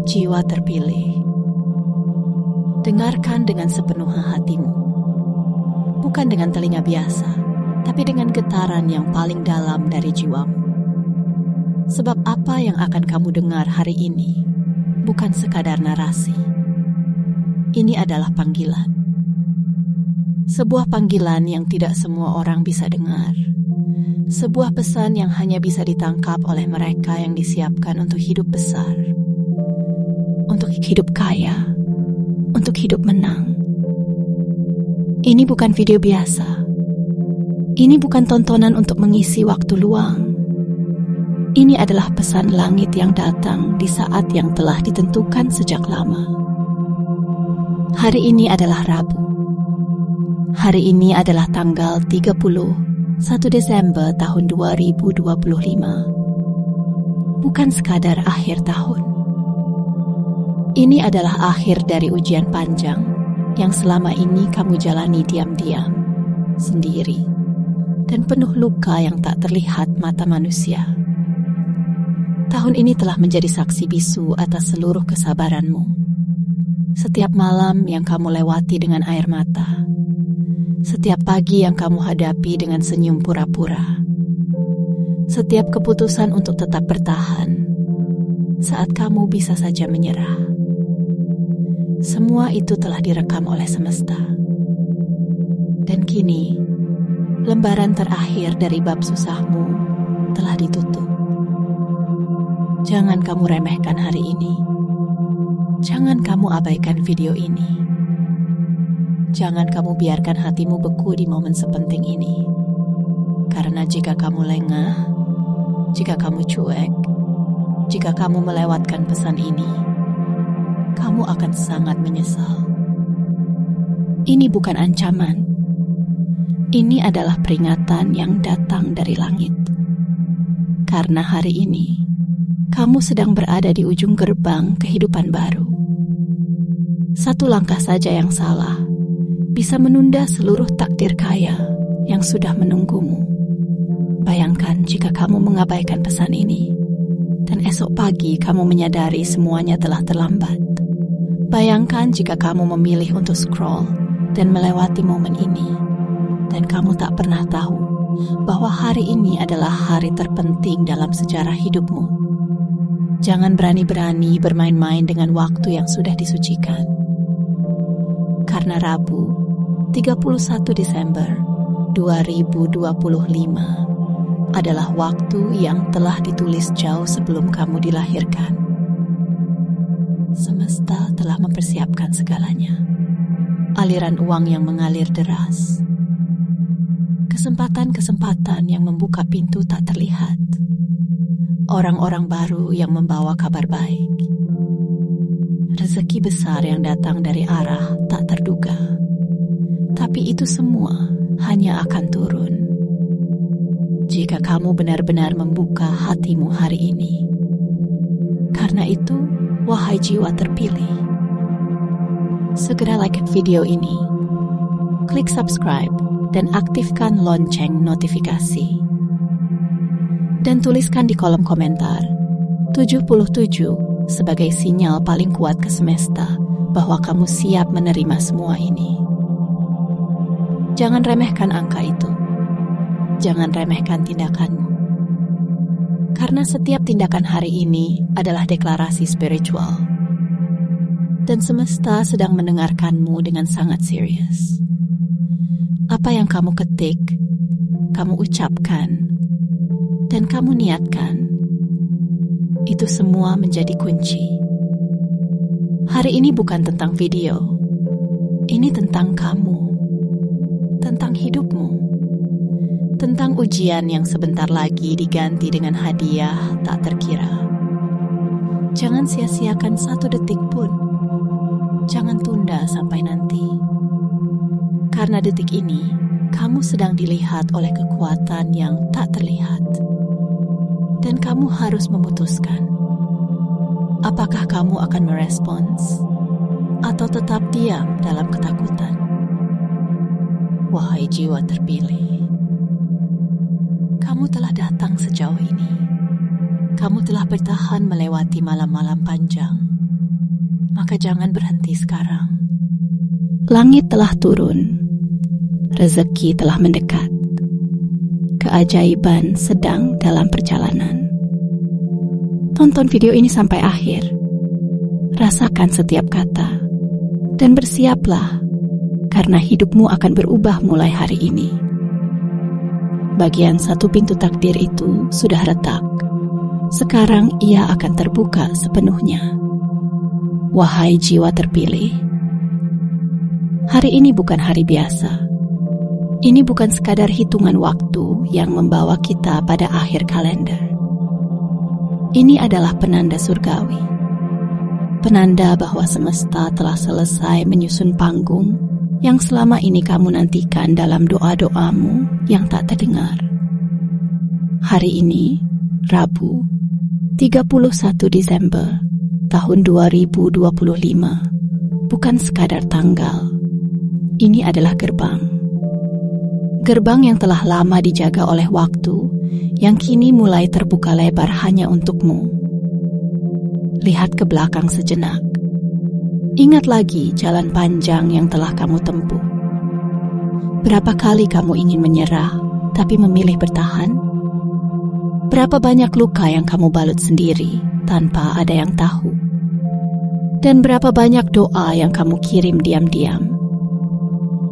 Jiwa terpilih. Dengarkan dengan sepenuh hatimu. Bukan dengan telinga biasa, tapi dengan getaran yang paling dalam dari jiwamu. Sebab apa yang akan kamu dengar hari ini bukan sekadar narasi. Ini adalah panggilan. Sebuah panggilan yang tidak semua orang bisa dengar. Sebuah pesan yang hanya bisa ditangkap oleh mereka yang disiapkan untuk hidup besar. Untuk hidup kaya, untuk hidup menang. Ini bukan video biasa. Ini bukan tontonan untuk mengisi waktu luang. Ini adalah pesan langit yang datang di saat yang telah ditentukan sejak lama. Hari ini adalah Rabu. Hari ini adalah tanggal 31 Desember tahun 2025. Bukan sekadar akhir tahun. Ini adalah akhir dari ujian panjang yang selama ini kamu jalani diam-diam, sendiri, dan penuh luka yang tak terlihat mata manusia. Tahun ini telah menjadi saksi bisu atas seluruh kesabaranmu. Setiap malam yang kamu lewati dengan air mata. Setiap pagi yang kamu hadapi dengan senyum pura-pura. Setiap keputusan untuk tetap bertahan saat kamu bisa saja menyerah. Semua itu telah direkam oleh semesta. Dan kini, lembaran terakhir dari bab susahmu telah ditutup. Jangan kamu remehkan hari ini. Jangan kamu abaikan video ini. Jangan kamu biarkan hatimu beku di momen sepenting ini. Karena jika kamu lengah, jika kamu cuek, jika kamu melewatkan pesan ini, kamu akan sangat menyesal. Ini bukan ancaman. Ini adalah peringatan yang datang dari langit. Karena hari ini, kamu sedang berada di ujung gerbang kehidupan baru. Satu langkah saja yang salah bisa menunda seluruh takdir kaya yang sudah menunggumu. Bayangkan jika kamu mengabaikan pesan ini, dan esok pagi kamu menyadari semuanya telah terlambat. Bayangkan jika kamu memilih untuk scroll dan melewati momen ini, dan kamu tak pernah tahu bahwa hari ini adalah hari terpenting dalam sejarah hidupmu. Jangan berani-berani bermain-main dengan waktu yang sudah disucikan. Karena Rabu, 31 Desember 2025 adalah waktu yang telah ditulis jauh sebelum kamu dilahirkan. Semesta telah mempersiapkan segalanya. Aliran uang yang mengalir deras. Kesempatan-kesempatan yang membuka pintu tak terlihat. Orang-orang baru yang membawa kabar baik. Rezeki besar yang datang dari arah tak terduga. Tapi itu semua hanya akan turun jika kamu benar-benar membuka hatimu hari ini. Karena itu, wahai jiwa terpilih, segera like video ini, klik subscribe, dan aktifkan lonceng notifikasi. Dan tuliskan di kolom komentar 77 sebagai sinyal paling kuat ke semesta bahwa kamu siap menerima semua ini. Jangan remehkan angka itu. Jangan remehkan tindakanmu. Karena setiap tindakan hari ini adalah deklarasi spiritual. Dan semesta sedang mendengarkanmu dengan sangat serius. Apa yang kamu ketik, kamu ucapkan, dan kamu niatkan, itu semua menjadi kunci. Hari ini bukan tentang video. Ini tentang kamu. Tentang hidupmu. Tentang ujian yang sebentar lagi diganti dengan hadiah tak terkira. Jangan sia-siakan satu detik pun. Jangan tunda sampai nanti. Karena detik ini, kamu sedang dilihat oleh kekuatan yang tak terlihat. Dan kamu harus memutuskan. Apakah kamu akan merespons atau tetap diam dalam ketakutan? Wahai jiwa terpilih, kamu telah datang sejauh ini. Kamu telah bertahan melewati malam-malam panjang, maka jangan berhenti sekarang. Langit telah turun, rezeki telah mendekat, keajaiban sedang dalam perjalanan. Tonton video ini sampai akhir, rasakan setiap kata, dan bersiaplah, karena hidupmu akan berubah mulai hari ini. Bagian satu pintu takdir itu sudah retak. Sekarang ia akan terbuka sepenuhnya. Wahai jiwa terpilih, hari ini bukan hari biasa. Ini bukan sekadar hitungan waktu yang membawa kita pada akhir kalender. Ini adalah penanda surgawi. Penanda bahwa semesta telah selesai menyusun panggung yang selama ini kamu nantikan dalam doa-doamu yang tak terdengar. Hari ini, Rabu, 31 Desember tahun 2025, bukan sekadar tanggal. Ini adalah gerbang. Gerbang yang telah lama dijaga oleh waktu, yang kini mulai terbuka lebar hanya untukmu. Lihat ke belakang sejenak. Ingat lagi jalan panjang yang telah kamu tempuh. Berapa kali kamu ingin menyerah, tapi memilih bertahan? Berapa banyak luka yang kamu balut sendiri tanpa ada yang tahu? Dan berapa banyak doa yang kamu kirim diam-diam?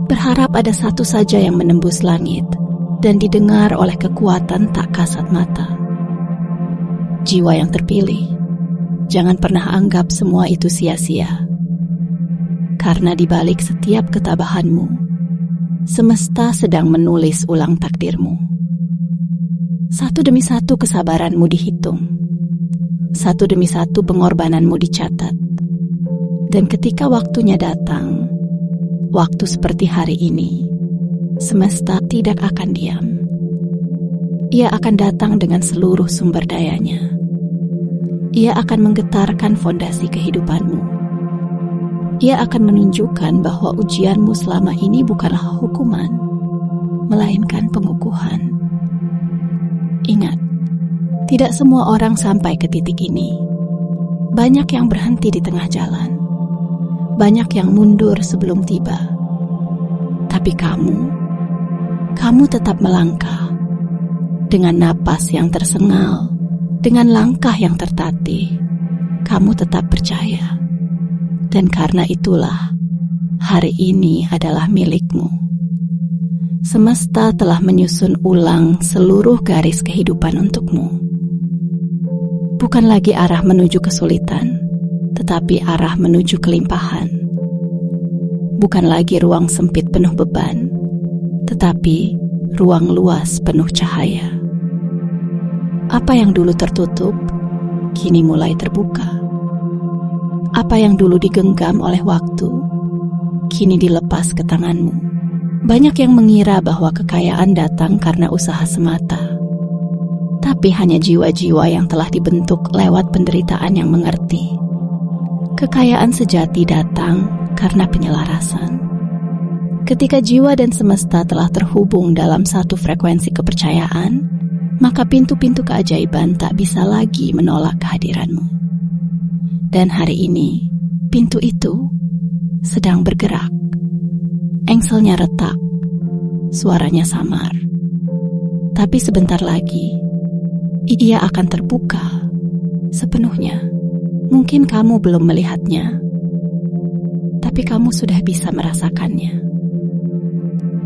Berharap ada satu saja yang menembus langit dan didengar oleh kekuatan tak kasat mata. Jiwa yang terpilih, jangan pernah anggap semua itu sia-sia. Karena di balik setiap ketabahanmu, semesta sedang menulis ulang takdirmu. Satu demi satu kesabaranmu dihitung. Satu demi satu pengorbananmu dicatat. Dan ketika waktunya datang, waktu seperti hari ini, semesta tidak akan diam. Ia akan datang dengan seluruh sumber dayanya. Ia akan menggetarkan fondasi kehidupanmu. Ia akan menunjukkan bahwa ujianmu selama ini bukanlah hukuman, melainkan pengukuhan. Ingat, tidak semua orang sampai ke titik ini. Banyak yang berhenti di tengah jalan. Banyak yang mundur sebelum tiba. Tapi kamu tetap melangkah. Dengan napas yang tersengal, dengan langkah yang tertatih, kamu tetap percaya. Dan karena itulah, hari ini adalah milikmu. Semesta telah menyusun ulang seluruh garis kehidupan untukmu. Bukan lagi arah menuju kesulitan, tetapi arah menuju kelimpahan. Bukan lagi ruang sempit penuh beban, tetapi ruang luas penuh cahaya. Apa yang dulu tertutup, kini mulai terbuka. Apa yang dulu digenggam oleh waktu, kini dilepas ke tanganmu. Banyak yang mengira bahwa kekayaan datang karena usaha semata. Tapi hanya jiwa-jiwa yang telah dibentuk lewat penderitaan yang mengerti. Kekayaan sejati datang karena penyelarasan. Ketika jiwa dan semesta telah terhubung dalam satu frekuensi kepercayaan, maka pintu-pintu keajaiban tak bisa lagi menolak kehadiranmu. Dan hari ini, pintu itu sedang bergerak. Engselnya retak, suaranya samar. Tapi sebentar lagi, ia akan terbuka sepenuhnya. Mungkin kamu belum melihatnya, tapi kamu sudah bisa merasakannya.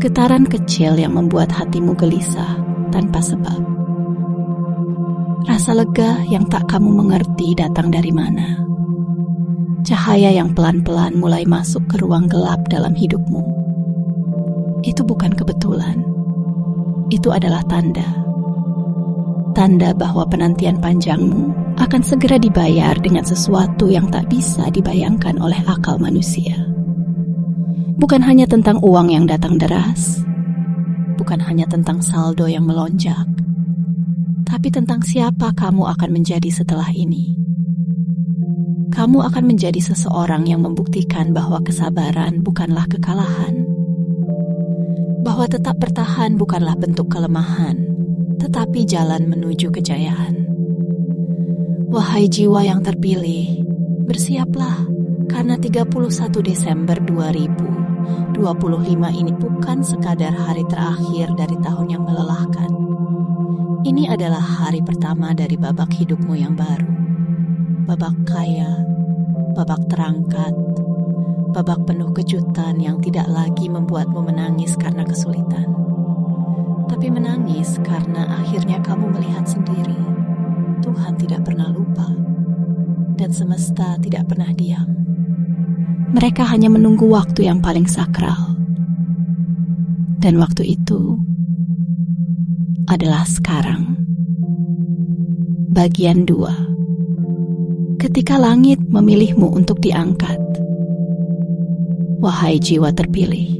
Getaran kecil yang membuat hatimu gelisah tanpa sebab. Rasa lega yang tak kamu mengerti datang dari mana. Cahaya yang pelan-pelan mulai masuk ke ruang gelap dalam hidupmu. Itu bukan kebetulan. Itu adalah tanda. Tanda bahwa penantian panjangmu akan segera dibayar dengan sesuatu yang tak bisa dibayangkan oleh akal manusia. Bukan hanya tentang uang yang datang deras, bukan hanya tentang saldo yang melonjak, tapi tentang siapa kamu akan menjadi setelah ini. Kamu akan menjadi seseorang yang membuktikan bahwa kesabaran bukanlah kekalahan, bahwa tetap bertahan bukanlah bentuk kelemahan, tetapi jalan menuju kejayaan. Wahai jiwa yang terpilih, bersiaplah karena 31 Desember 2025 ini bukan sekadar hari terakhir dari tahun yang melelahkan. Ini adalah hari pertama dari babak hidupmu yang baru. Babak kaya, babak terangkat, babak penuh kejutan yang tidak lagi membuatmu menangis karena kesulitan. Tapi menangis karena akhirnya kamu melihat sendiri, Tuhan tidak pernah lupa, dan semesta tidak pernah diam. Mereka hanya menunggu waktu yang paling sakral. Dan waktu itu adalah sekarang. Bagian 2. Ketika langit memilihmu untuk diangkat. Wahai jiwa terpilih,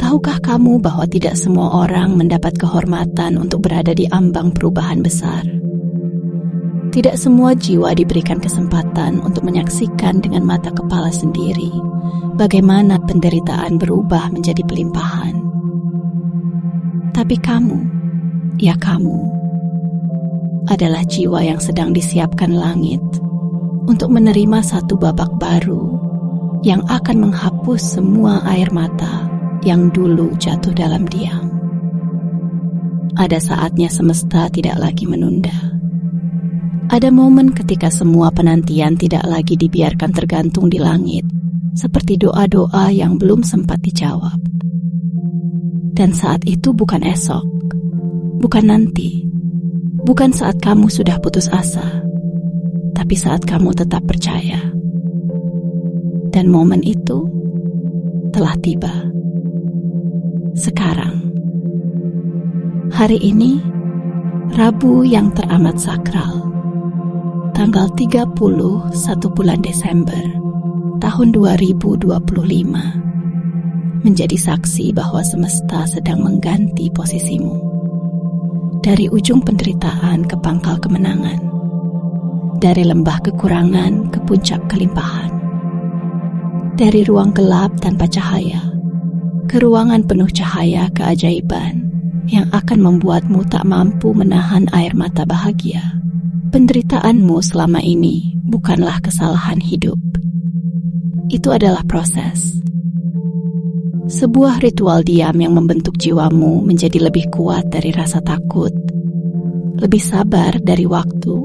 tahukah kamu bahwa tidak semua orang mendapat kehormatan untuk berada di ambang perubahan besar? Tidak semua jiwa diberikan kesempatan untuk menyaksikan dengan mata kepala sendiri bagaimana penderitaan berubah menjadi pelimpahan. Tapi kamu, ya kamu, adalah jiwa yang sedang disiapkan langit untuk menerima satu babak baru yang akan menghapus semua air mata yang dulu jatuh dalam diam. Ada saatnya semesta tidak lagi menunda. Ada momen ketika semua penantian tidak lagi dibiarkan tergantung di langit, seperti doa-doa yang belum sempat dijawab. Dan saat itu bukan esok, bukan nanti, bukan saat kamu sudah putus asa, tapi saat kamu tetap percaya. Dan momen itu telah tiba. Sekarang, hari ini, Rabu yang teramat sakral, tanggal 31 bulan Desember tahun 2025, menjadi saksi bahwa semesta sedang mengganti posisimu. Dari ujung penderitaan ke pangkal kemenangan, dari lembah kekurangan ke puncak kelimpahan, dari ruang gelap tanpa cahaya ke ruangan penuh cahaya keajaiban yang akan membuatmu tak mampu menahan air mata bahagia. Penderitaanmu selama ini bukanlah kesalahan hidup. Itu adalah proses. Sebuah ritual diam yang membentuk jiwamu menjadi lebih kuat dari rasa takut, lebih sabar dari waktu,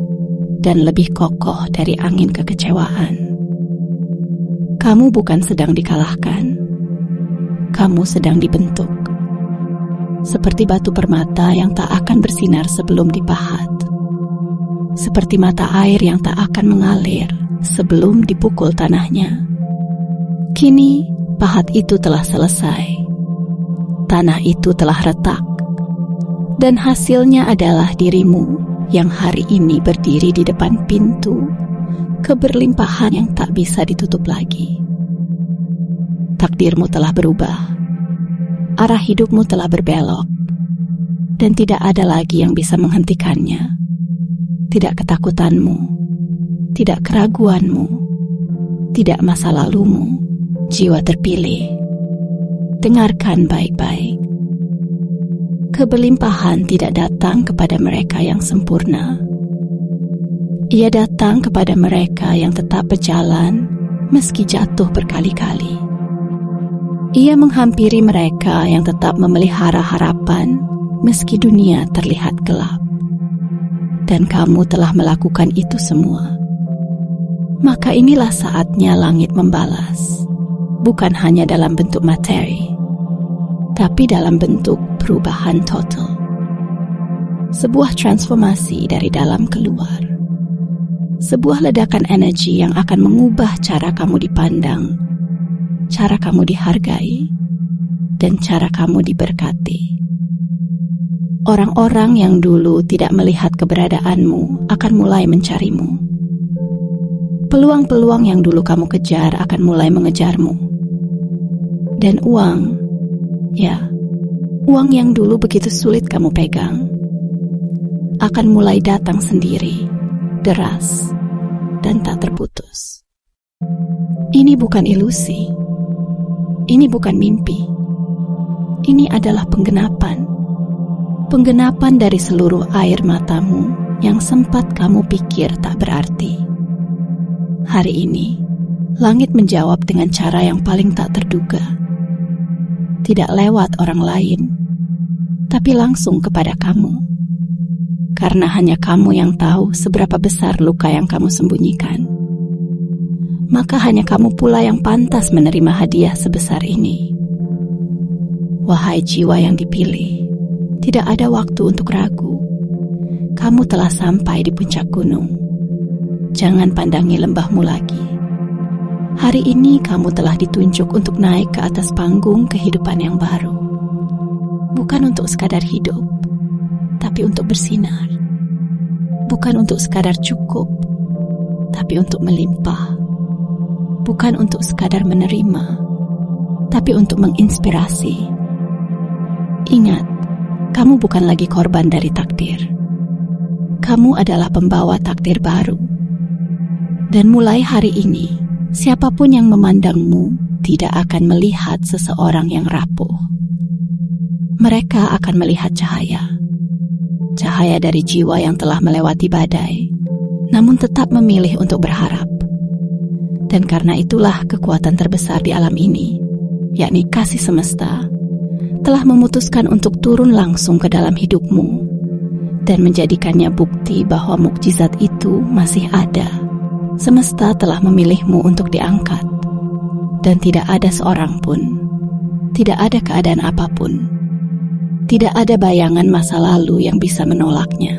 dan lebih kokoh dari angin kekecewaan. Kamu bukan sedang dikalahkan, kamu sedang dibentuk. Seperti batu permata yang tak akan bersinar sebelum dipahat. Seperti mata air yang tak akan mengalir sebelum dipukul tanahnya. Kini, pahat itu telah selesai. Tanah itu telah retak. Dan hasilnya adalah dirimu yang hari ini berdiri di depan pintu keberlimpahan yang tak bisa ditutup lagi. Takdirmu telah berubah. Arah hidupmu telah berbelok. Dan tidak ada lagi yang bisa menghentikannya. Tidak ketakutanmu, tidak keraguanmu, tidak masa lalumu, jiwa terpilih. Dengarkan baik-baik. Keberlimpahan tidak datang kepada mereka yang sempurna. Ia datang kepada mereka yang tetap berjalan meski jatuh berkali-kali. Ia menghampiri mereka yang tetap memelihara harapan meski dunia terlihat gelap. Dan kamu telah melakukan itu semua. Maka inilah saatnya langit membalas, bukan hanya dalam bentuk materi, tapi dalam bentuk perubahan total. Sebuah transformasi dari dalam keluar. Sebuah ledakan energi yang akan mengubah cara kamu dipandang, cara kamu dihargai, dan cara kamu diberkati. Orang-orang yang dulu tidak melihat keberadaanmu akan mulai mencarimu. Peluang-peluang yang dulu kamu kejar akan mulai mengejarmu. Dan uang, ya, uang yang dulu begitu sulit kamu pegang, akan mulai datang sendiri, deras, dan tak terputus. Ini bukan ilusi. Ini bukan mimpi. Ini adalah penggenapan. Penggenapan dari seluruh air matamu yang sempat kamu pikir tak berarti. Hari ini, langit menjawab dengan cara yang paling tak terduga. Tidak lewat orang lain, tapi langsung kepada kamu. Karena hanya kamu yang tahu seberapa besar luka yang kamu sembunyikan. Maka hanya kamu pula yang pantas menerima hadiah sebesar ini. Wahai jiwa yang dipilih, tidak ada waktu untuk ragu. Kamu telah sampai di puncak gunung. Jangan pandangi lembahmu lagi. Hari ini kamu telah ditunjuk untuk naik ke atas panggung kehidupan yang baru. Bukan untuk sekadar hidup, tapi untuk bersinar. Bukan untuk sekadar cukup, tapi untuk melimpah. Bukan untuk sekadar menerima, tapi untuk menginspirasi. Ingat, kamu bukan lagi korban dari takdir. Kamu adalah pembawa takdir baru. Dan mulai hari ini, siapapun yang memandangmu tidak akan melihat seseorang yang rapuh. Mereka akan melihat cahaya. Cahaya dari jiwa yang telah melewati badai, namun tetap memilih untuk berharap. Dan karena itulah kekuatan terbesar di alam ini, yakni kasih semesta, telah memutuskan untuk turun langsung ke dalam hidupmu dan menjadikannya bukti bahwa mukjizat itu masih ada. Semesta telah memilihmu untuk diangkat, dan tidak ada seorang pun, tidak ada keadaan apapun, tidak ada bayangan masa lalu yang bisa menolaknya.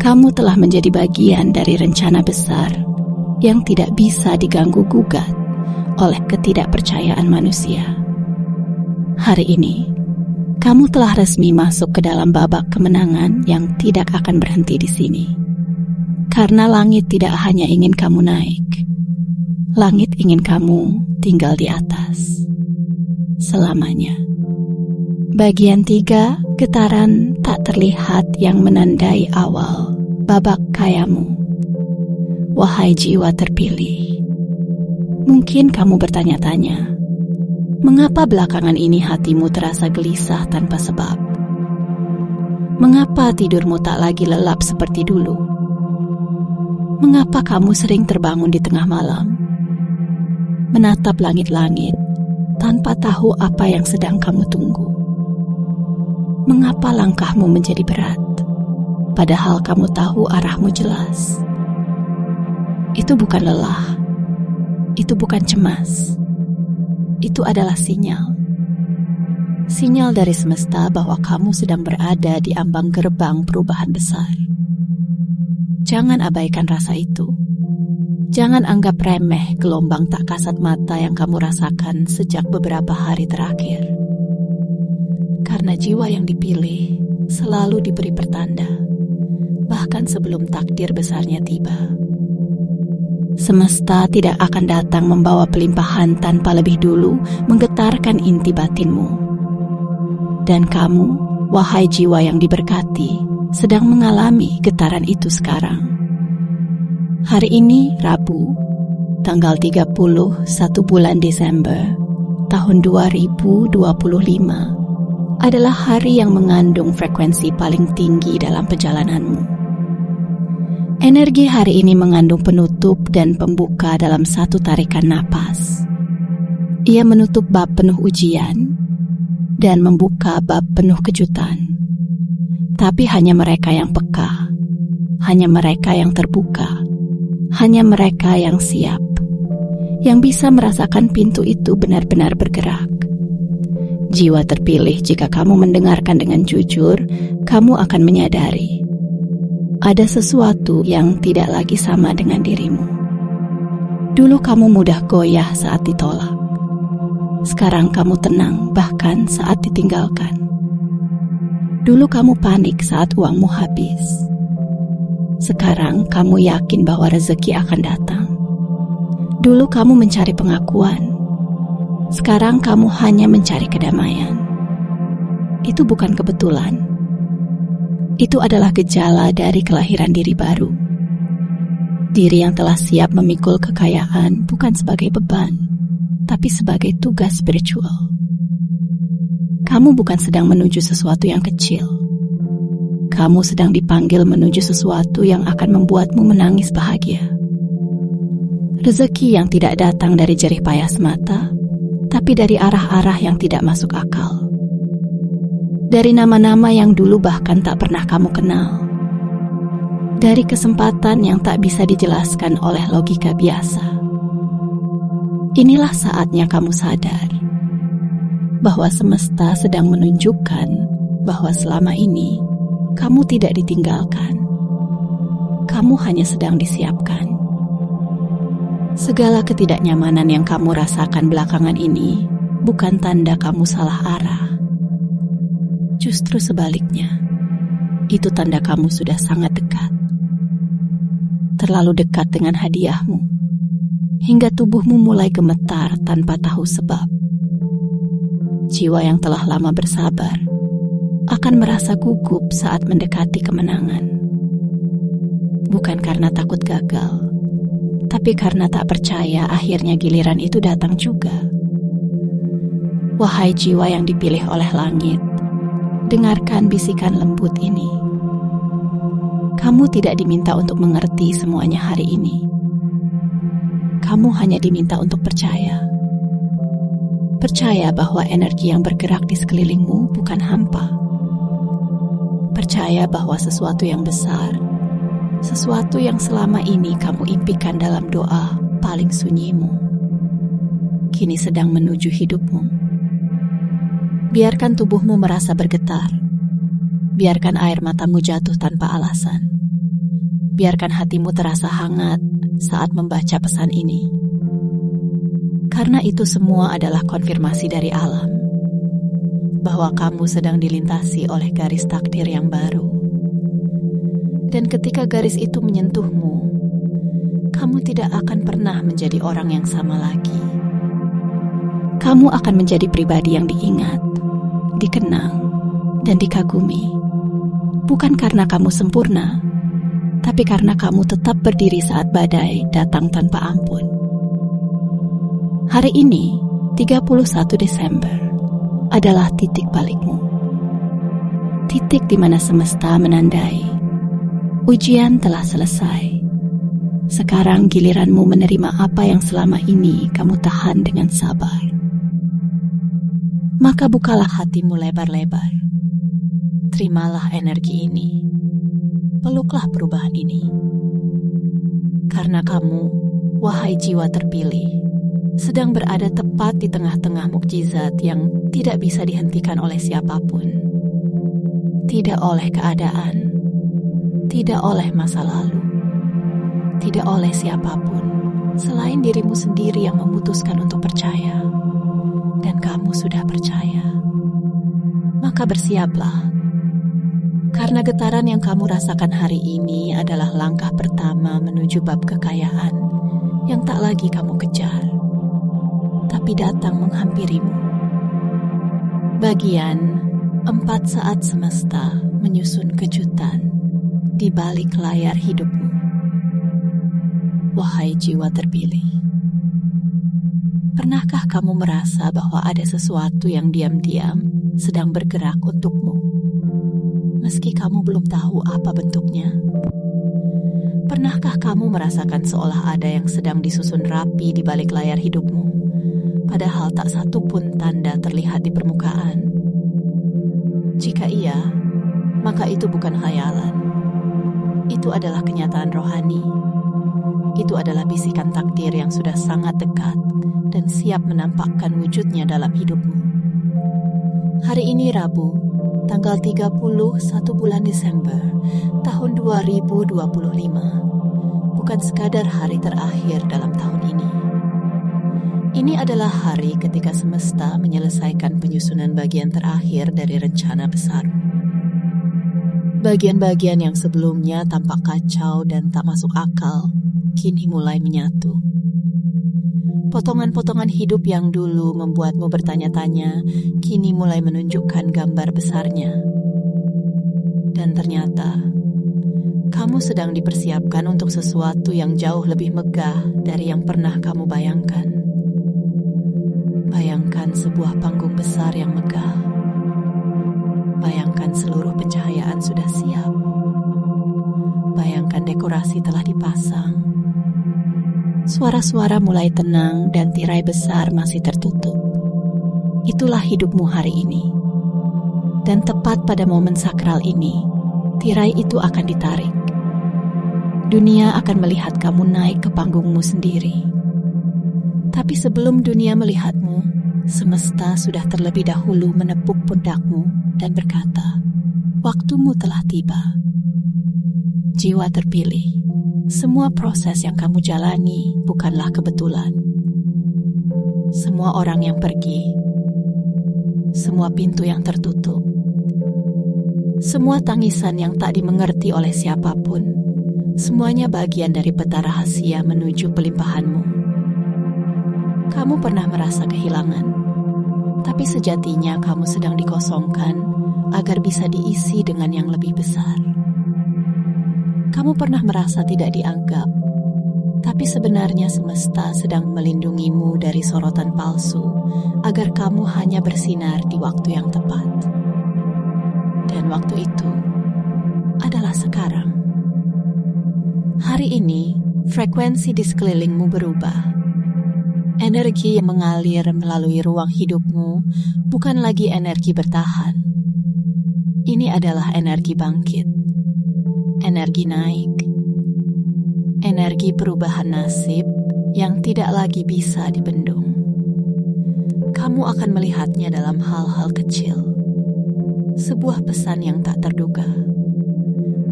Kamu telah menjadi bagian dari rencana besar yang tidak bisa diganggu-gugat oleh ketidakpercayaan manusia. Hari ini, kamu telah resmi masuk ke dalam babak kemenangan yang tidak akan berhenti di sini. Karena langit tidak hanya ingin kamu naik, langit ingin kamu tinggal di atas selamanya. Bagian 3, getaran tak terlihat yang menandai awal babak kayamu. Wahai jiwa terpilih, mungkin kamu bertanya-tanya, mengapa belakangan ini hatimu terasa gelisah tanpa sebab? Mengapa tidurmu tak lagi lelap seperti dulu? Mengapa kamu sering terbangun di tengah malam, menatap langit-langit tanpa tahu apa yang sedang kamu tunggu? Mengapa langkahmu menjadi berat, padahal kamu tahu arahmu jelas? Itu bukan lelah, itu bukan cemas, itu adalah sinyal. Sinyal dari semesta bahwa kamu sedang berada di ambang gerbang perubahan besar. Jangan abaikan rasa itu. Jangan anggap remeh gelombang tak kasat mata yang kamu rasakan sejak beberapa hari terakhir. Karena jiwa yang dipilih selalu diberi pertanda, bahkan sebelum takdir besarnya tiba. Semesta tidak akan datang membawa pelimpahan tanpa lebih dulu menggetarkan inti batinmu. Dan kamu, wahai jiwa yang diberkati, sedang mengalami getaran itu sekarang. Hari ini, Rabu, tanggal 31 bulan Desember, tahun 2025, adalah hari yang mengandung frekuensi paling tinggi dalam perjalananmu. Energi hari ini mengandung penutup dan pembuka dalam satu tarikan napas. Ia menutup bab penuh ujian dan membuka bab penuh kejutan. Tapi hanya mereka yang peka, hanya mereka yang terbuka, hanya mereka yang siap, yang bisa merasakan pintu itu benar-benar bergerak. Jiwa terpilih, jika kamu mendengarkan dengan jujur, kamu akan menyadari ada sesuatu yang tidak lagi sama dengan dirimu. Dulu kamu mudah goyah saat ditolak. Sekarang kamu tenang bahkan saat ditinggalkan. Dulu kamu panik saat uangmu habis. Sekarang kamu yakin bahwa rezeki akan datang. Dulu kamu mencari pengakuan. Sekarang kamu hanya mencari kedamaian. Itu bukan kebetulan. Itu adalah gejala dari kelahiran diri baru. Diri yang telah siap memikul kekayaan bukan sebagai beban, tapi sebagai tugas spiritual. Kamu bukan sedang menuju sesuatu yang kecil. kamu sedang dipanggil menuju sesuatu yang akan membuatmu menangis bahagia. Rezeki yang tidak datang dari jerih payah semata, tapi dari arah-arah yang tidak masuk akal. Dari nama-nama yang dulu bahkan tak pernah kamu kenal. Dari kesempatan yang tak bisa dijelaskan oleh logika biasa. Inilah saatnya kamu sadar bahwa semesta sedang menunjukkan bahwa selama ini kamu tidak ditinggalkan. Kamu hanya sedang disiapkan. Segala ketidaknyamanan yang kamu rasakan belakangan ini bukan tanda kamu salah arah. Justru sebaliknya, itu tanda kamu sudah sangat dekat. Terlalu dekat dengan hadiahmu, hingga tubuhmu mulai gemetar tanpa tahu sebab. Jiwa yang telah lama bersabar akan merasa gugup saat mendekati kemenangan. Bukan karena takut gagal, tapi karena tak percaya akhirnya giliran itu datang juga. Wahai jiwa yang dipilih oleh langit, dengarkan bisikan lembut ini. Kamu tidak diminta untuk mengerti semuanya hari ini. Kamu hanya diminta untuk percaya. Percaya bahwa energi yang bergerak di sekelilingmu bukan hampa. Percaya bahwa sesuatu yang besar, sesuatu yang selama ini kamu impikan dalam doa paling sunyimu, kini sedang menuju hidupmu. Biarkan tubuhmu merasa bergetar. Biarkan air matamu jatuh tanpa alasan. Biarkan hatimu terasa hangat saat membaca pesan ini. Karena itu semua adalah konfirmasi dari alam bahwa kamu sedang dilintasi oleh garis takdir yang baru. Dan ketika garis itu menyentuhmu, kamu tidak akan pernah menjadi orang yang sama lagi. Kamu akan menjadi pribadi yang diingat, dikenang, dan dikagumi. Bukan karena kamu sempurna, tapi karena kamu tetap berdiri saat badai datang tanpa ampun. Hari ini, 31 Desember, adalah titik balikmu. Titik di mana semesta menandai ujian telah selesai. Sekarang giliranmu menerima apa yang selama ini kamu tahan dengan sabar. Maka bukalah hatimu lebar-lebar. Terimalah energi ini. Peluklah perubahan ini. Karena kamu, wahai jiwa terpilih, sedang berada tepat di tengah-tengah mukjizat yang tidak bisa dihentikan oleh siapapun. Tidak oleh keadaan, tidak oleh masa lalu, tidak oleh siapapun selain dirimu sendiri yang memutuskan untuk percaya. Dan kamu sudah percaya. Maka bersiaplah. Karena getaran yang kamu rasakan hari ini adalah langkah pertama menuju bab kekayaan yang tak lagi kamu kejar, tapi datang menghampirimu. Bagian 4 saat semesta menyusun kejutan di balik layar hidupmu. Wahai jiwa terpilih, pernahkah kamu merasa bahwa ada sesuatu yang diam-diam sedang bergerak untukmu, meski kamu belum tahu apa bentuknya? Pernahkah kamu merasakan seolah ada yang sedang disusun rapi di balik layar hidupmu, padahal tak satu pun tanda terlihat di permukaan? Jika iya, maka itu bukan khayalan. Itu adalah kenyataan rohani. Itu adalah bisikan takdir yang sudah sangat dekat dan siap menampakkan wujudnya dalam hidupmu. Hari ini Rabu, tanggal 31 bulan Desember tahun 2025, bukan sekadar hari terakhir dalam tahun ini. Ini adalah hari ketika semesta menyelesaikan penyusunan bagian terakhir dari rencana besar. Bagian-bagian yang sebelumnya tampak kacau dan tak masuk akal, kini mulai menyatu. Potongan-potongan hidup yang dulu membuatmu bertanya-tanya, kini mulai menunjukkan gambar besarnya. Dan ternyata, kamu sedang dipersiapkan untuk sesuatu yang jauh lebih megah dari yang pernah kamu bayangkan. Bayangkan sebuah panggung besar yang megah. Bayangkan seluruh pencahayaan makan sudah siap. Bayangkan dekorasi telah dipasang. Suara-suara mulai tenang dan tirai besar masih tertutup. Itulah hidupmu hari ini. Dan tepat pada momen sakral ini, tirai itu akan ditarik. Dunia akan melihat kamu naik ke panggungmu sendiri. Tapi sebelum dunia melihatmu, semesta sudah terlebih dahulu menepuk pundakmu dan berkata, waktumu telah tiba. Jiwa terpilih, semua proses yang kamu jalani bukanlah kebetulan. Semua orang yang pergi, semua pintu yang tertutup, semua tangisan yang tak dimengerti oleh siapapun, semuanya bagian dari peta rahasia menuju pelimpahanmu. Kamu pernah merasa kehilangan, tapi sejatinya kamu sedang dikosongkan agar bisa diisi dengan yang lebih besar. Kamu pernah merasa tidak dianggap, tapi sebenarnya semesta sedang melindungimu dari sorotan palsu agar kamu hanya bersinar di waktu yang tepat. Dan waktu itu adalah sekarang. Hari ini, frekuensi di sekelilingmu berubah. Energi yang mengalir melalui ruang hidupmu bukan lagi energi bertahan. Ini adalah energi bangkit. Energi naik, energi perubahan nasib yang tidak lagi bisa dibendung. Kamu akan melihatnya dalam hal-hal kecil, sebuah pesan yang tak terduga,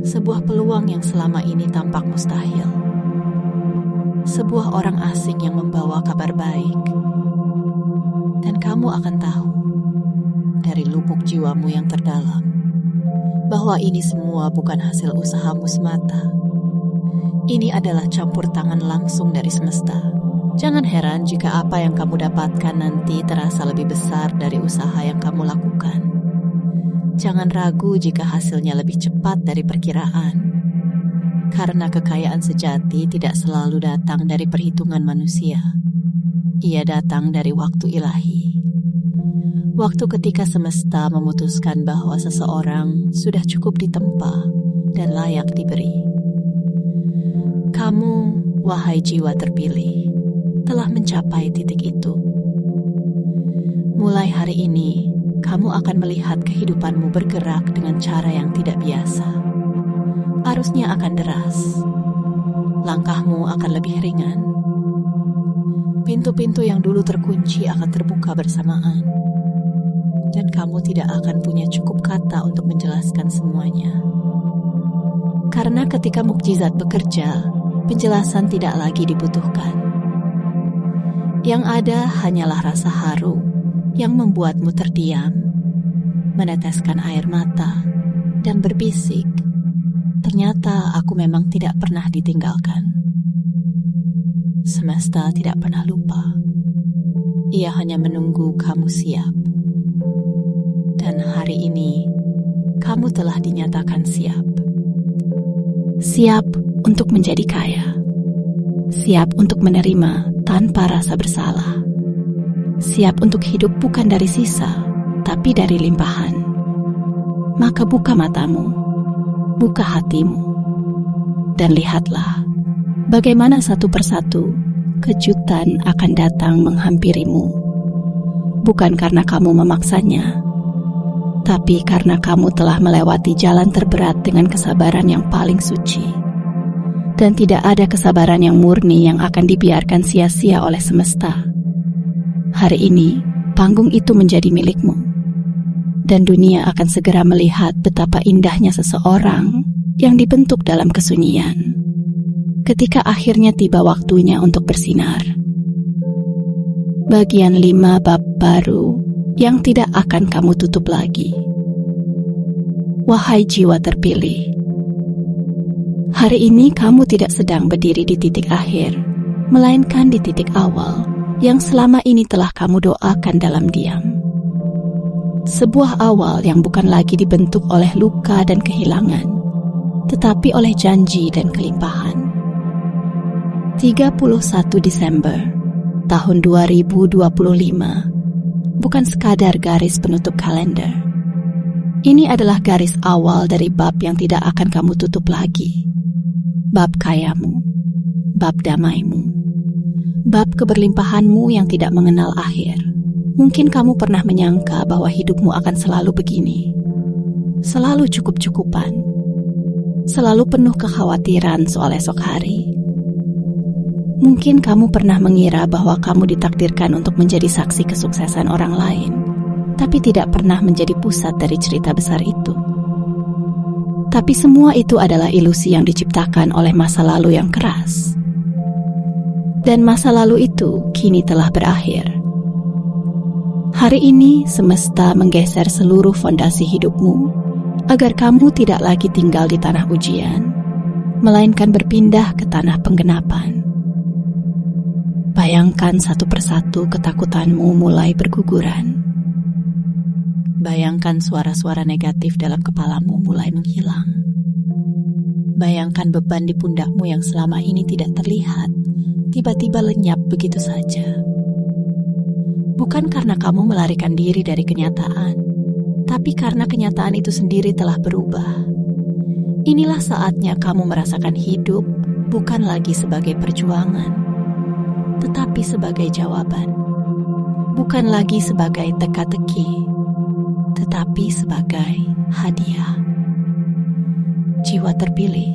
sebuah peluang yang selama ini tampak mustahil, sebuah orang asing yang membawa kabar baik, dan kamu akan tahu dari lubuk jiwamu yang terdalam bahwa ini semua bukan hasil usahamu semata. Ini adalah campur tangan langsung dari semesta. Jangan heran jika apa yang kamu dapatkan nanti terasa lebih besar dari usaha yang kamu lakukan. Jangan ragu jika hasilnya lebih cepat dari perkiraan. Karena kekayaan sejati tidak selalu datang dari perhitungan manusia. Ia datang dari waktu ilahi. Waktu ketika semesta memutuskan bahwa seseorang sudah cukup ditempa dan layak diberi. Kamu, wahai jiwa terpilih, telah mencapai titik itu. Mulai hari ini, kamu akan melihat kehidupanmu bergerak dengan cara yang tidak biasa. Arusnya akan deras. Langkahmu akan lebih ringan. Pintu-pintu yang dulu terkunci akan terbuka bersamaan. Dan kamu tidak akan punya cukup kata untuk menjelaskan semuanya. Karena ketika mukjizat bekerja, penjelasan tidak lagi dibutuhkan. Yang ada hanyalah rasa haru yang membuatmu terdiam, meneteskan air mata, dan berbisik, ternyata aku memang tidak pernah ditinggalkan. Semesta tidak pernah lupa. Ia hanya menunggu kamu siap. Dan hari ini, kamu telah dinyatakan siap. Siap untuk menjadi kaya. Siap untuk menerima tanpa rasa bersalah. Siap untuk hidup bukan dari sisa, tapi dari limpahan. Maka buka matamu, buka hatimu, dan lihatlah bagaimana satu persatu kejutan akan datang menghampirimu. Bukan karena kamu memaksanya, tapi karena kamu telah melewati jalan terberat dengan kesabaran yang paling suci. Dan tidak ada kesabaran yang murni yang akan dibiarkan sia-sia oleh semesta. Hari ini, panggung itu menjadi milikmu. Dan dunia akan segera melihat betapa indahnya seseorang yang dibentuk dalam kesunyian. Ketika akhirnya tiba waktunya untuk bersinar. Bagian 5 bab baru yang tidak akan kamu tutup lagi. Wahai jiwa terpilih, hari ini kamu tidak sedang berdiri di titik akhir, melainkan di titik awal yang selama ini telah kamu doakan dalam diam. Sebuah awal yang bukan lagi dibentuk oleh luka dan kehilangan, tetapi oleh janji dan kelimpahan. 31 Desember tahun 2025 bukan sekadar garis penutup kalender. Ini adalah garis awal dari bab yang tidak akan kamu tutup lagi. Bab kayamu, bab damaimu, bab keberlimpahanmu yang tidak mengenal akhir. Mungkin kamu pernah menyangka bahwa hidupmu akan selalu begini. Selalu cukup-cukupan. Selalu penuh kekhawatiran soal esok hari. Mungkin kamu pernah mengira bahwa kamu ditakdirkan untuk menjadi saksi kesuksesan orang lain, tapi tidak pernah menjadi pusat dari cerita besar itu. Tapi semua itu adalah ilusi yang diciptakan oleh masa lalu yang keras. Dan masa lalu itu kini telah berakhir. Hari ini semesta menggeser seluruh fondasi hidupmu agar kamu tidak lagi tinggal di tanah ujian, melainkan berpindah ke tanah penggenapan. Bayangkan satu persatu ketakutanmu mulai berguguran. Bayangkan suara-suara negatif dalam kepalamu mulai menghilang. Bayangkan beban di pundakmu yang selama ini tidak terlihat, tiba-tiba lenyap begitu saja. Bukan karena kamu melarikan diri dari kenyataan, tapi karena kenyataan itu sendiri telah berubah. Inilah saatnya kamu merasakan hidup bukan lagi sebagai perjuangan, tetapi sebagai jawaban. Bukan lagi sebagai teka-teki, tetapi sebagai hadiah. Jiwa terpilih,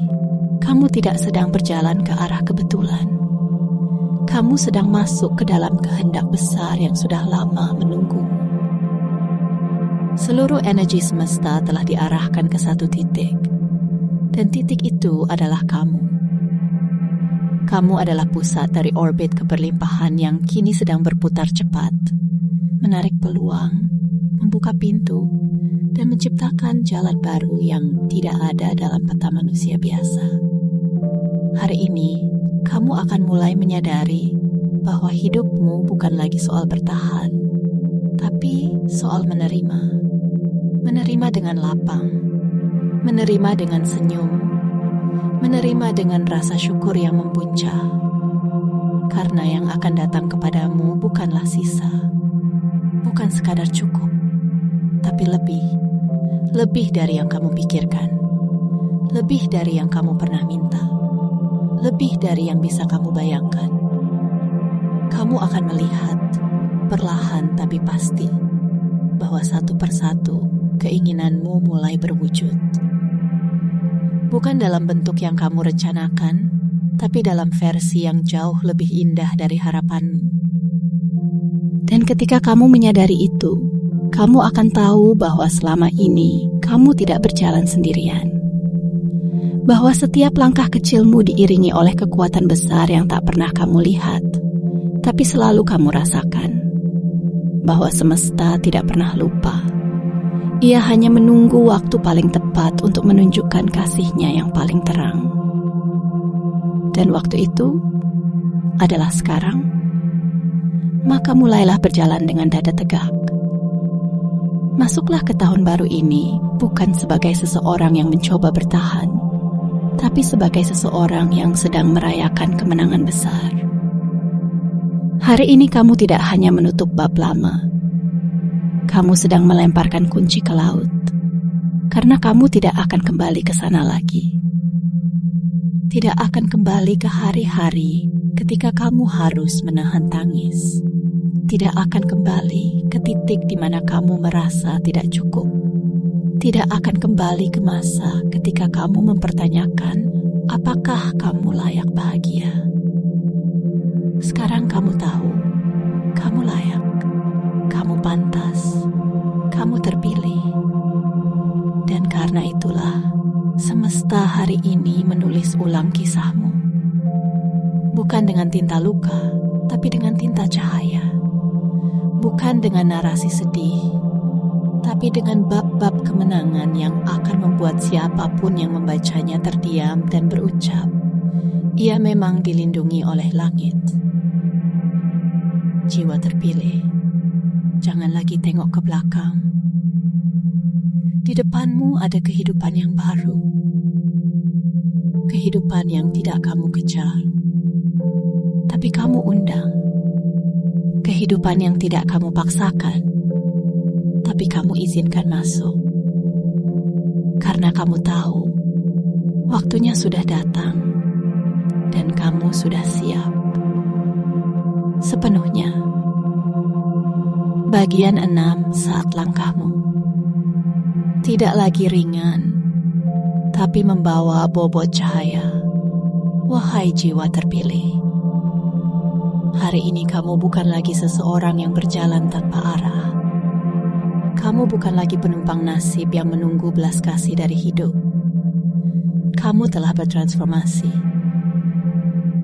kamu tidak sedang berjalan ke arah kebetulan. Kamu sedang masuk ke dalam kehendak besar yang sudah lama menunggu. Seluruh energi semesta telah diarahkan ke satu titik, dan titik itu adalah kamu. Kamu adalah pusat dari orbit keberlimpahan yang kini sedang berputar cepat, menarik peluang, membuka pintu, dan menciptakan jalan baru yang tidak ada dalam peta manusia biasa. Hari ini, kamu akan mulai menyadari bahwa hidupmu bukan lagi soal bertahan, tapi soal menerima. Menerima dengan lapang, menerima dengan senyum, menerima dengan rasa syukur yang membuncah. Karena yang akan datang kepadamu bukanlah sisa, bukan sekadar cukup, tapi lebih dari yang kamu pikirkan, lebih dari yang kamu pernah minta, lebih dari yang bisa kamu bayangkan. Kamu akan melihat, perlahan tapi pasti, bahwa satu persatu keinginanmu mulai berwujud. Bukan dalam bentuk yang kamu rencanakan, tapi dalam versi yang jauh lebih indah dari harapanmu. Dan ketika kamu menyadari itu, kamu akan tahu bahwa selama ini kamu tidak berjalan sendirian. Bahwa setiap langkah kecilmu diiringi oleh kekuatan besar yang tak pernah kamu lihat, tapi selalu kamu rasakan. Bahwa semesta tidak pernah lupa. Ia hanya menunggu waktu paling tepat untuk menunjukkan kasihnya yang paling terang. Dan waktu itu adalah sekarang. Maka mulailah berjalan dengan dada tegak. Masuklah ke tahun baru ini bukan sebagai seseorang yang mencoba bertahan, tapi sebagai seseorang yang sedang merayakan kemenangan besar. Hari ini kamu tidak hanya menutup bab lama, kamu sedang melemparkan kunci ke laut, karena kamu tidak akan kembali ke sana lagi. Tidak akan kembali ke hari-hari ketika kamu harus menahan tangis. Tidak akan kembali ke titik di mana kamu merasa tidak cukup. Tidak akan kembali ke masa ketika kamu mempertanyakan apakah kamu layak bahagia. Sekarang kamu tahu, kamu layak, kamu pantas, kamu terpilih. Dan karena itulah, semesta hari ini menulis ulang kisahmu. Bukan dengan tinta luka, tapi dengan tinta cahaya. Bukan dengan narasi sedih, tapi dengan bab-bab kemenangan yang akan membuat siapapun yang membacanya terdiam dan berucap, ia memang dilindungi oleh langit. Jiwa terpilih, jangan lagi tengok ke belakang. Di depanmu ada kehidupan yang baru. Kehidupan yang tidak kamu kejar, tapi kamu undang. Kehidupan yang tidak kamu paksakan, tapi kamu izinkan masuk. Karena kamu tahu, waktunya sudah datang dan kamu sudah siap. Sepenuhnya. Bagian 6 saat langkahmu. Tidak lagi ringan, tapi membawa bobot cahaya. Wahai jiwa terpilih. Hari ini kamu bukan lagi seseorang yang berjalan tanpa arah. Kamu bukan lagi penumpang nasib yang menunggu belas kasih dari hidup. Kamu telah bertransformasi.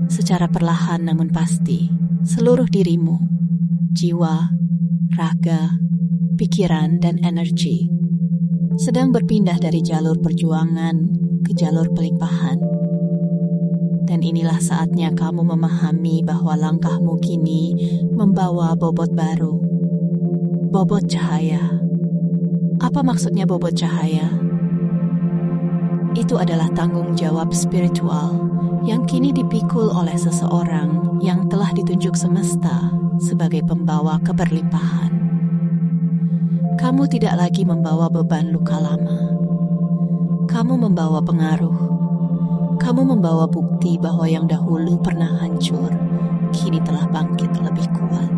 Secara perlahan namun pasti, seluruh dirimu, jiwa, raga, pikiran, dan energi sedang berpindah dari jalur perjuangan ke jalur pelimpahan. Dan inilah saatnya kamu memahami bahwa langkahmu kini membawa bobot baru. Bobot cahaya. Apa maksudnya bobot cahaya? Itu adalah tanggung jawab spiritual yang kini dipikul oleh seseorang yang telah ditunjuk semesta sebagai pembawa keberlimpahan. Kamu tidak lagi membawa beban luka lama. Kamu membawa pengaruh. Kamu membawa bukti bahwa yang dahulu pernah hancur, kini telah bangkit lebih kuat.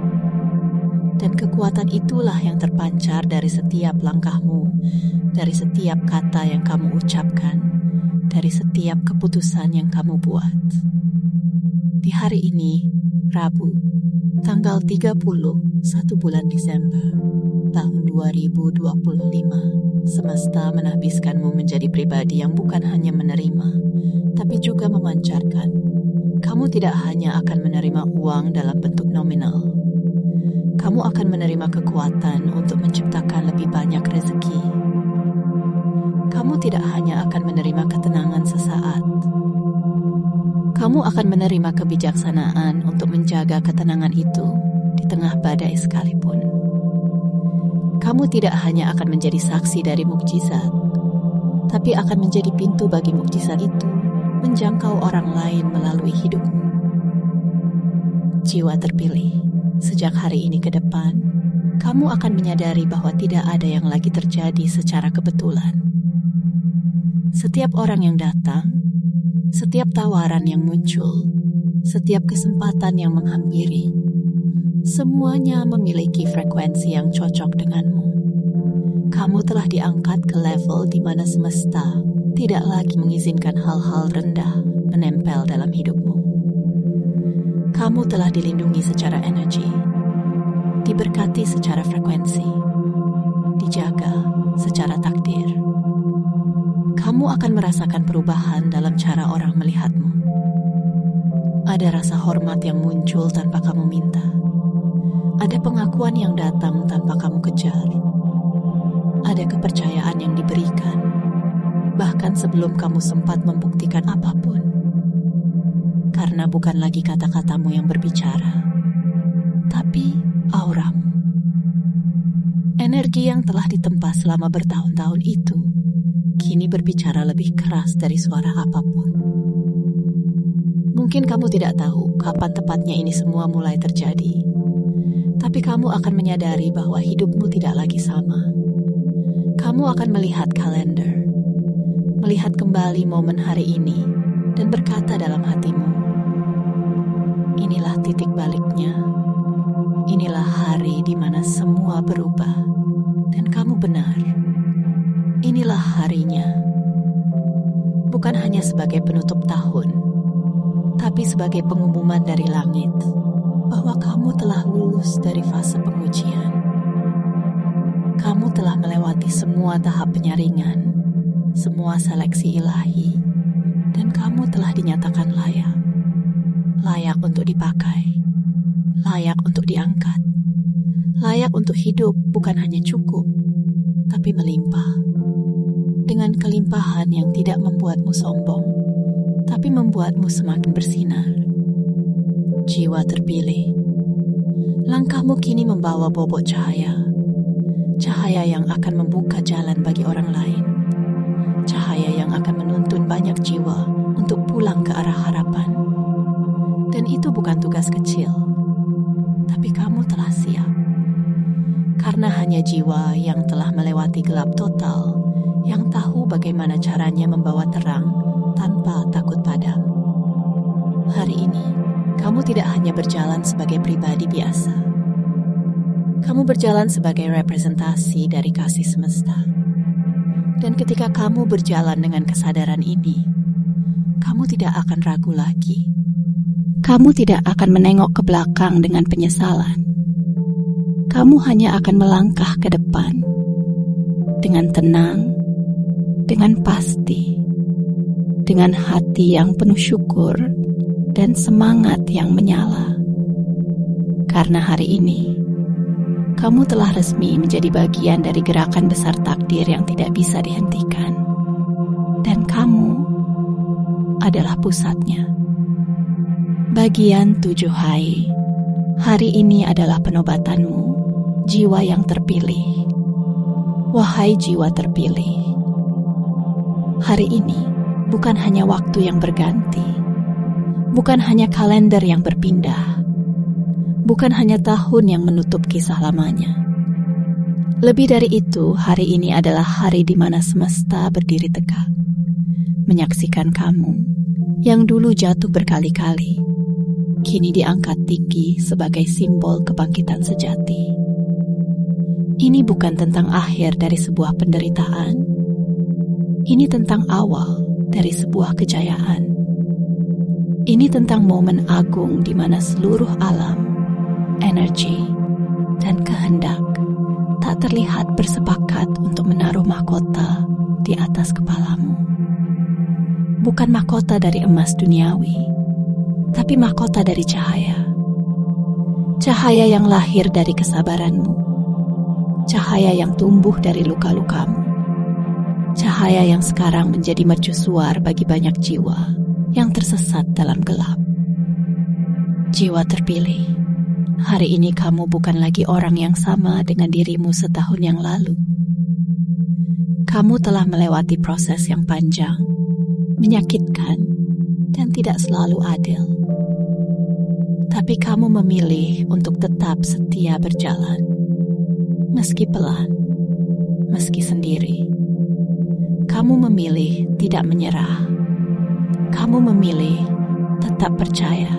Dan kekuatan itulah yang terpancar dari setiap langkahmu, dari setiap kata yang kamu ucapkan, dari setiap keputusan yang kamu buat. Di hari ini, Rabu, tanggal 31 bulan Desember, tahun 2025, semesta menahbiskanmu menjadi pribadi yang bukan hanya menerima, tapi juga memancarkan. Kamu tidak hanya akan menerima uang dalam bentuk nominal. Kamu akan menerima kekuatan untuk menciptakan lebih banyak rezeki. Kamu tidak hanya akan menerima ketenangan sesaat. Kamu akan menerima kebijaksanaan untuk menjaga ketenangan itu di tengah badai sekalipun. Kamu tidak hanya akan menjadi saksi dari mukjizat, tapi akan menjadi pintu bagi mukjizat itu menjangkau orang lain melalui hidupmu. Jiwa terpilih, sejak hari ini ke depan, kamu akan menyadari bahwa tidak ada yang lagi terjadi secara kebetulan. Setiap orang yang datang, setiap tawaran yang muncul, setiap kesempatan yang menghampiri, semuanya memiliki frekuensi yang cocok denganmu. Kamu telah diangkat ke level di mana semesta tidak lagi mengizinkan hal-hal rendah menempel dalam hidupmu. Kamu telah dilindungi secara energi, diberkati secara frekuensi, dijaga secara takdir. Kamu akan merasakan perubahan dalam cara orang melihatmu. Ada rasa hormat yang muncul tanpa kamu minta. Ada pengakuan yang datang tanpa kamu kejar. Ada kepercayaan yang diberikan, bahkan sebelum kamu sempat membuktikan apapun. Karena bukan lagi kata-katamu yang berbicara, tapi auramu. Energi yang telah ditempa selama bertahun-tahun itu kini berbicara lebih keras dari suara apapun. Mungkin kamu tidak tahu kapan tepatnya ini semua mulai terjadi, tapi kamu akan menyadari bahwa hidupmu tidak lagi sama. Kamu akan melihat kalender, melihat kembali momen hari ini, dan berkata dalam hatimu, inilah titik baliknya. Inilah hari di mana semua berubah, dan kamu benar. Inilah harinya. Bukan hanya sebagai penutup tahun, tapi sebagai pengumuman dari langit bahwa kamu telah lulus dari fase pengujian. Kamu telah melewati semua tahap penyaringan, semua seleksi ilahi, dan kamu telah dinyatakan layak. Layak untuk dipakai, layak untuk diangkat, layak untuk hidup bukan hanya cukup, tapi melimpah. Dengan kelimpahan yang tidak membuatmu sombong, tapi membuatmu semakin bersinar. Jiwa terpilih, langkahmu kini membawa bobot cahaya. Cahaya yang akan membuka jalan bagi orang lain. Cahaya yang akan menuntun banyak jiwa untuk pulang ke arah harapan. Dan itu bukan tugas kecil, tapi kamu telah siap. Karena hanya jiwa yang telah melewati gelap total, yang tahu bagaimana caranya membawa terang tanpa takut padam. Hari ini, kamu tidak hanya berjalan sebagai pribadi biasa. Kamu berjalan sebagai representasi dari kasih semesta. Dan ketika kamu berjalan dengan kesadaran ini, kamu tidak akan ragu lagi. Kamu tidak akan menengok ke belakang dengan penyesalan. Kamu hanya akan melangkah ke depan dengan tenang, dengan pasti, dengan hati yang penuh syukur dan semangat yang menyala. Karena hari ini, kamu telah resmi menjadi bagian dari gerakan besar takdir yang tidak bisa dihentikan. Dan kamu adalah pusatnya. Bagian 7 Hai. Hari ini adalah penobatanmu, jiwa yang terpilih. Wahai jiwa terpilih, hari ini bukan hanya waktu yang berganti, bukan hanya kalender yang berpindah, bukan hanya tahun yang menutup kisah lamanya. Lebih dari itu, hari ini adalah hari di mana semesta berdiri tegak, menyaksikan kamu yang dulu jatuh berkali-kali, kini diangkat tinggi sebagai simbol kebangkitan sejati. Ini bukan tentang akhir dari sebuah penderitaan. Ini tentang awal dari sebuah kejayaan. Ini tentang momen agung di mana seluruh alam, energi, dan kehendak tak terlihat bersepakat untuk menaruh mahkota di atas kepalamu. Bukan mahkota dari emas duniawi, tapi mahkota dari cahaya. Cahaya yang lahir dari kesabaranmu. Cahaya yang tumbuh dari luka-lukamu. Cahaya yang sekarang menjadi mercusuar bagi banyak jiwa yang tersesat dalam gelap. Jiwa terpilih, hari ini kamu bukan lagi orang yang sama dengan dirimu setahun yang lalu. Kamu telah melewati proses yang panjang, menyakitkan, dan tidak selalu adil. Tapi kamu memilih untuk tetap setia berjalan. Meski pelan, meski sendiri, kamu memilih tidak menyerah. Kamu memilih tetap percaya.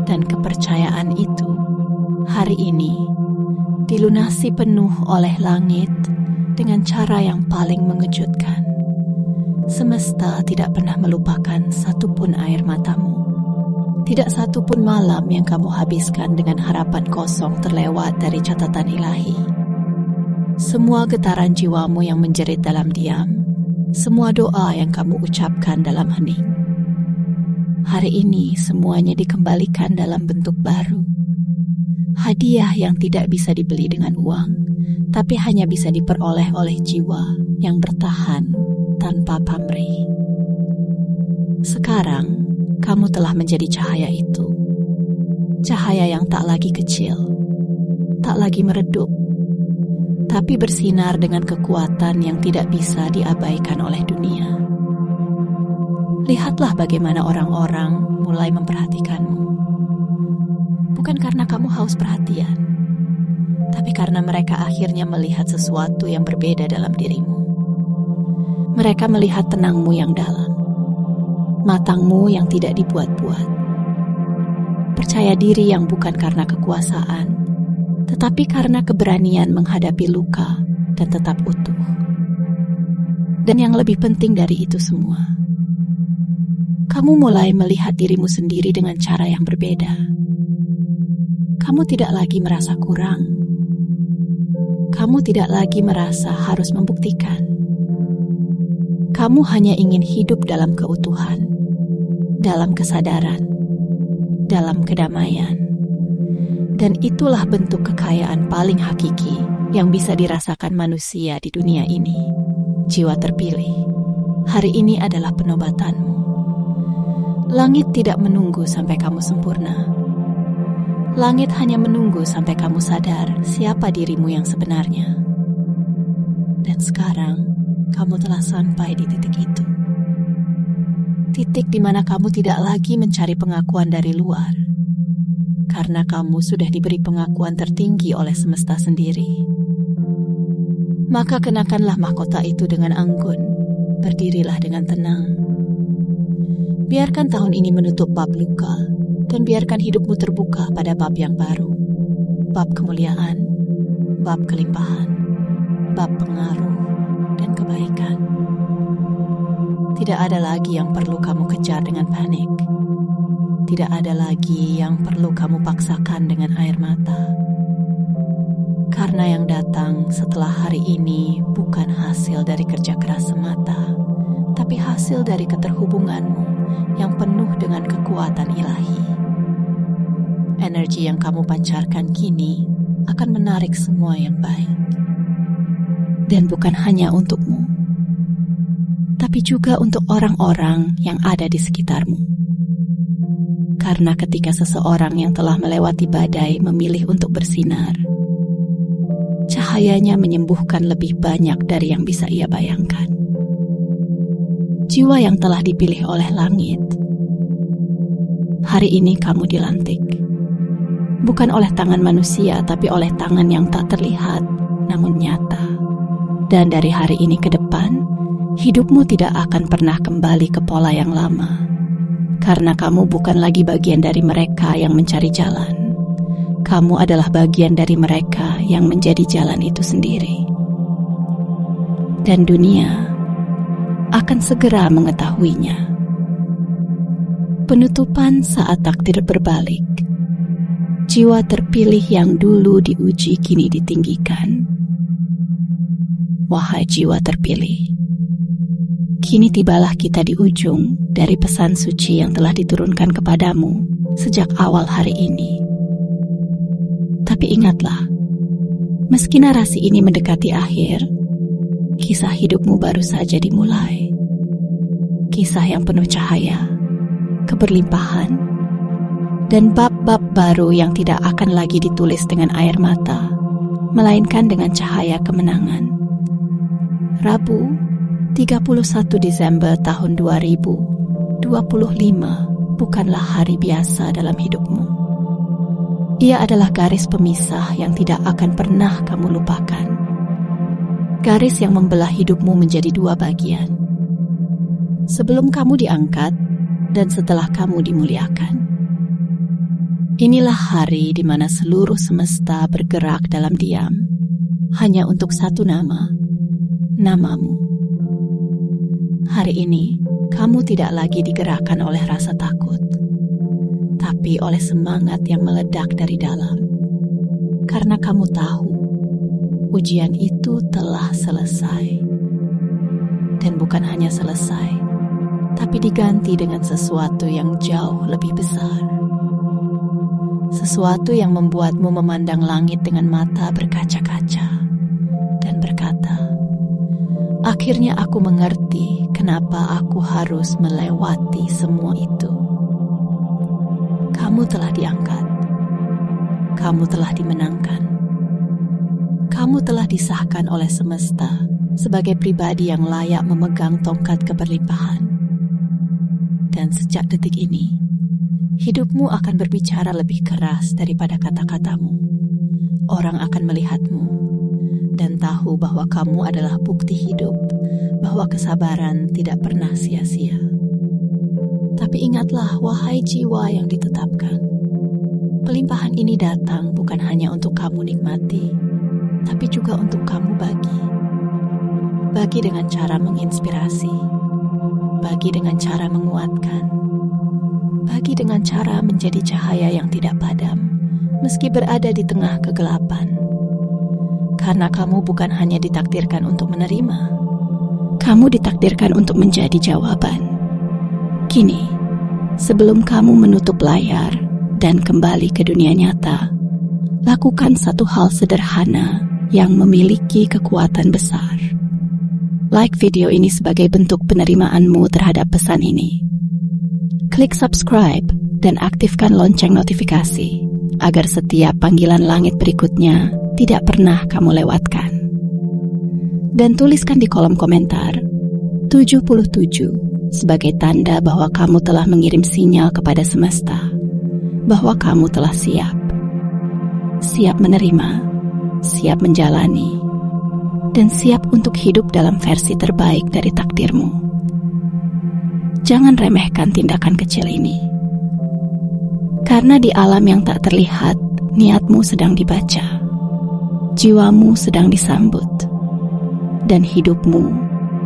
Dan kepercayaan itu, hari ini, dilunasi penuh oleh langit dengan cara yang paling mengejutkan. Semesta tidak pernah melupakan satupun air matamu. Tidak satu pun malam yang kamu habiskan dengan harapan kosong terlewat dari catatan ilahi. Semua getaran jiwamu yang menjerit dalam diam, semua doa yang kamu ucapkan dalam hening. Hari ini semuanya dikembalikan dalam bentuk baru. Hadiah yang tidak bisa dibeli dengan uang, tapi hanya bisa diperoleh oleh jiwa yang bertahan tanpa pamrih. Sekarang, kamu telah menjadi cahaya itu. Cahaya yang tak lagi kecil, tak lagi meredup, tapi bersinar dengan kekuatan yang tidak bisa diabaikan oleh dunia. Lihatlah bagaimana orang-orang mulai memperhatikanmu. Bukan karena kamu haus perhatian, tapi karena mereka akhirnya melihat sesuatu yang berbeda dalam dirimu. Mereka melihat tenangmu yang dalam, matangmu yang tidak dibuat-buat, percaya diri yang bukan karena kekuasaan, tetapi karena keberanian menghadapi luka dan tetap utuh. Dan yang lebih penting dari itu semua, kamu mulai melihat dirimu sendiri dengan cara yang berbeda. Kamu tidak lagi merasa kurang. Kamu tidak lagi merasa harus membuktikan. Kamu hanya ingin hidup dalam keutuhan, dalam kesadaran, dalam kedamaian. Dan itulah bentuk kekayaan paling hakiki yang bisa dirasakan manusia di dunia ini. Jiwa terpilih, hari ini adalah penobatanmu. Langit tidak menunggu sampai kamu sempurna. Langit hanya menunggu sampai kamu sadar siapa dirimu yang sebenarnya. Dan sekarang, kamu telah sampai di titik itu. Titik di mana kamu tidak lagi mencari pengakuan dari luar. karena kamu sudah diberi pengakuan tertinggi oleh semesta sendiri. Maka kenakanlah mahkota itu dengan anggun, berdirilah dengan tenang. Biarkan tahun ini menutup bab luka, dan biarkan hidupmu terbuka pada bab yang baru. Bab kemuliaan, bab kelimpahan, bab pengaruh, dan kebaikan. Tidak ada lagi yang perlu kamu kejar dengan panik. Tidak ada lagi yang perlu kamu paksakan dengan air mata. Karena yang datang setelah hari ini bukan hasil dari kerja keras semata, tapi hasil dari keterhubunganmu yang penuh dengan kekuatan ilahi. Energi yang kamu pancarkan kini akan menarik semua yang baik. Dan bukan hanya untukmu, tapi juga untuk orang-orang yang ada di sekitarmu. Karena ketika seseorang yang telah melewati badai memilih untuk bersinar, cahayanya menyembuhkan lebih banyak dari yang bisa ia bayangkan. Jiwa yang telah dipilih oleh langit. Hari ini kamu dilantik. Bukan oleh tangan manusia, tapi oleh tangan yang tak terlihat, namun nyata. Dan dari hari ini ke depan, hidupmu tidak akan pernah kembali ke pola yang lama. Karena kamu bukan lagi bagian dari mereka yang mencari jalan. Kamu adalah bagian dari mereka yang menjadi jalan itu sendiri. Dan dunia akan segera mengetahuinya. Penutupan saat takdir berbalik. Jiwa terpilih yang dulu diuji kini ditinggikan. Wahai jiwa terpilih, kini tibalah kita di ujung dari pesan suci yang telah diturunkan kepadamu sejak awal hari ini. Tapi ingatlah, meski narasi ini mendekati akhir, kisah hidupmu baru saja dimulai. Kisah yang penuh cahaya, keberlimpahan, dan bab-bab baru yang tidak akan lagi ditulis dengan air mata, melainkan dengan cahaya kemenangan. Rabu, 31 Desember tahun 2025 bukanlah hari biasa dalam hidupmu. Ia adalah garis pemisah yang tidak akan pernah kamu lupakan. Garis yang membelah hidupmu menjadi dua bagian. Sebelum kamu diangkat dan setelah kamu dimuliakan. Inilah hari di mana seluruh semesta bergerak dalam diam, hanya untuk satu nama, namamu. Hari ini, kamu tidak lagi digerakkan oleh rasa takut, tapi oleh semangat yang meledak dari dalam. Karena kamu tahu, ujian itu telah selesai. Dan bukan hanya selesai, tapi diganti dengan sesuatu yang jauh lebih besar. Sesuatu yang membuatmu memandang langit dengan mata berkaca-kaca dan berkata, akhirnya aku mengerti kenapa aku harus melewati semua itu. Kamu telah diangkat. Kamu telah dimenangkan. Kamu telah disahkan oleh semesta sebagai pribadi yang layak memegang tongkat keberlimpahan. Dan sejak detik ini, hidupmu akan berbicara lebih keras daripada kata-katamu. Orang akan melihatmu dan tahu bahwa kamu adalah bukti hidup, bahwa kesabaran tidak pernah sia-sia. Tapi ingatlah, wahai jiwa yang ditetapkan, pelimpahan ini datang bukan hanya untuk kamu nikmati, tapi juga untuk kamu bagi. Bagi dengan cara menginspirasi, bagi dengan cara menguatkan, bagi dengan cara menjadi cahaya yang tidak padam, meski berada di tengah kegelapan. Karena kamu bukan hanya ditakdirkan untuk menerima, kamu ditakdirkan untuk menjadi jawaban. Kini, sebelum kamu menutup layar dan kembali ke dunia nyata, lakukan satu hal sederhana yang memiliki kekuatan besar. Like video ini sebagai bentuk penerimaanmu terhadap pesan ini. Klik subscribe dan aktifkan lonceng notifikasi agar setiap panggilan langit berikutnya tidak pernah kamu lewatkan. Dan tuliskan di kolom komentar 77 sebagai tanda bahwa kamu telah mengirim sinyal kepada semesta bahwa kamu telah siap. Siap menerima, siap menjalani, dan siap untuk hidup dalam versi terbaik dari takdirmu. Jangan remehkan tindakan kecil ini. Karena di alam yang tak terlihat, niatmu sedang dibaca, jiwamu sedang disambut, dan hidupmu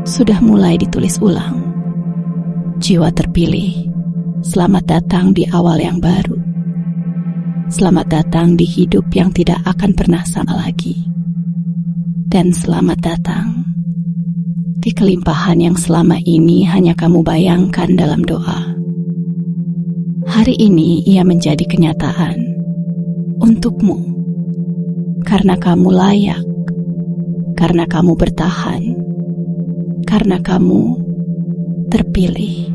sudah mulai ditulis ulang. Jiwa terpilih, selamat datang di awal yang baru. Selamat datang di hidup yang tidak akan pernah sama lagi. Dan selamat datang di kelimpahan yang selama ini hanya kamu bayangkan dalam doa. Hari ini ia menjadi kenyataan untukmu, karena kamu layak, karena kamu bertahan, karena kamu terpilih.